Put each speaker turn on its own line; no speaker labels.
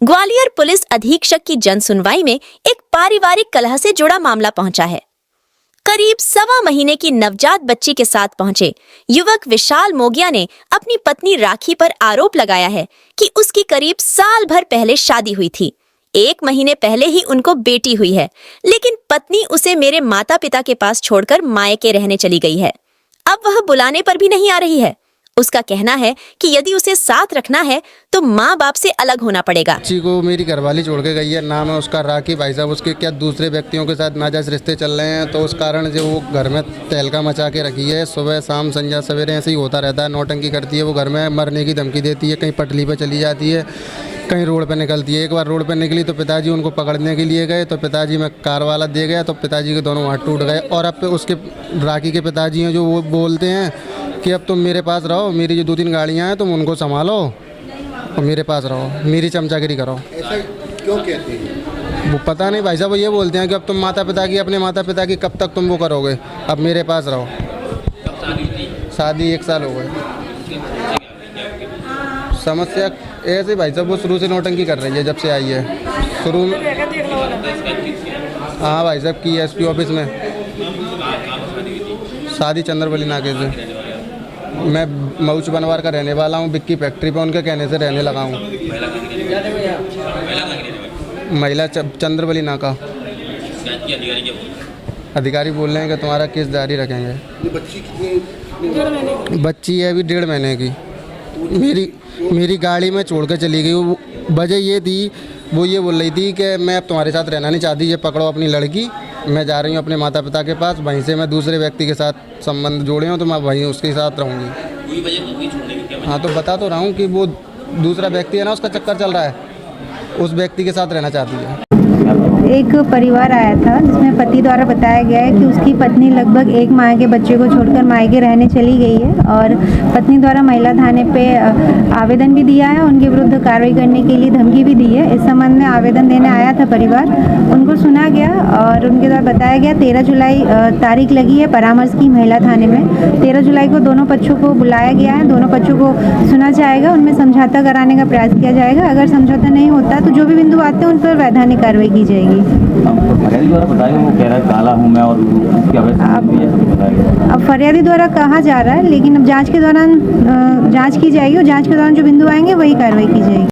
Gwalior police अधीक्षक की जन सुनवाई में एक पारिवारिक कलह से जुड़ा मामला पहुंचा है। करीब 1.25 महीने की नवजात बच्ची के साथ पहुंचे युवक विशाल मोगिया ने अपनी पत्नी राखी पर आरोप लगाया है कि उसकी करीब साल भर पहले शादी हुई थी। 1 महीने पहले ही उनको बेटी हुई है, लेकिन पत्नी उसे मेरे माता पिता के पास छोड़कर मायके रहने चली गई है। अब वह बुलाने पर भी नहीं आ रही है। उसका कहना है कि यदि उसे साथ रखना है तो माँ बाप से अलग होना पड़ेगा।
बच्ची को मेरी घरवाली छोड़ के गई है। नाम है उसका राखी। भाई साहब उसके क्या दूसरे व्यक्तियों के साथ नाजायज रिश्ते चल रहे हैं, तो उस कारण से वो घर में तहलका मचा के रखी है। सुबह शाम संध्या सवेरे ऐसे ही होता रहता है। नौटंकी करती है, वो घर में मरने की धमकी देती है, कहीं पटली पे चली जाती है, कहीं रोड पे निकलती है। एक बार रोड पे निकली तो पिताजी उनको पकड़ने के लिए गए, तो पिताजी में कार वाला दे गया, तो पिताजी के दोनों हाथ टूट गए। और अब उसके राखी के पिताजी हैं जो वो बोलते हैं कि अब तुम मेरे पास रहो, मेरी जो 2-3 गाड़ियाँ हैं तुम उनको संभालो और मेरे पास रहो, मेरी चमचागिरी करो।
ऐसा क्यों कहते हैं?
वो पता नहीं भाई साहब, वो ये बोलते हैं कि अब तुम अपने माता पिता की कब तक तुम वो करोगे, अब मेरे पास रहो। शादी 1 साल हो गए। समस्या ऐसे भाई साहब, वो शुरू से नौटंकी कर रही है जब से आई है। शुरू में हाँ भाई साहब की एसपी ऑफिस में शादी चंद्रवली नाके से। मैं मऊच बनवार का रहने वाला हूँ। बिक्की फैक्ट्री पे उनके कहने से रहने लगा हूँ। महिला चंद्रवली नाका। अधिकारी बोल रहे हैं कि तुम्हारा केस जारी रखेंगे।
बच्ची कितनी?
बच्ची है अभी 1.5 महीने की। मेरी गाड़ी में छोड़ के चली गई। वजह ये थी, वो ये बोल रही थी कि मैं अब तुम्हारे साथ रहना नहीं चाहती, ये पकड़ो अपनी लड़की, मैं जा रही हूँ अपने माता पिता के पास। वहीं से मैं दूसरे व्यक्ति के साथ संबंध जोड़े हूँ, तो मैं वहीं उसके साथ रहूँगी। हाँ तो बता तो रहा हूँ कि वो दूसरा व्यक्ति है ना, उसका चक्कर चल रहा है, उस व्यक्ति के साथ रहना चाहती है।
एक परिवार आया था जिसमें पति द्वारा बताया गया है कि उसकी पत्नी लगभग 1 माह के बच्चे को छोड़कर मायके रहने चली गई है और पत्नी द्वारा महिला थाने पे आवेदन भी दिया है, उनके विरुद्ध कार्रवाई करने के लिए धमकी भी दी है। इस संबंध में आवेदन देने आया था परिवार, उनको सुना गया और उनके द्वारा बताया गया 13 जुलाई तारीख लगी है परामर्श की महिला थाने में। 13 जुलाई को दोनों पक्षों को बुलाया गया है, दोनों पक्षों को सुना जाएगा, उनमें समझौता कराने का प्रयास किया जाएगा। अगर समझौता नहीं होता तो जो भी बिंदु आते हैं उन पर वैधानिक कार्रवाई की जाएगी।
फरियादी द्वारा बताया वो कह रहा है काला हूँ मैं और उसकी
अब फरियादी द्वारा कहा जा रहा है, लेकिन अब जांच के दौरान जांच की जाएगी और जांच के दौरान जो बिंदु आएंगे वही कार्रवाई की जाएगी।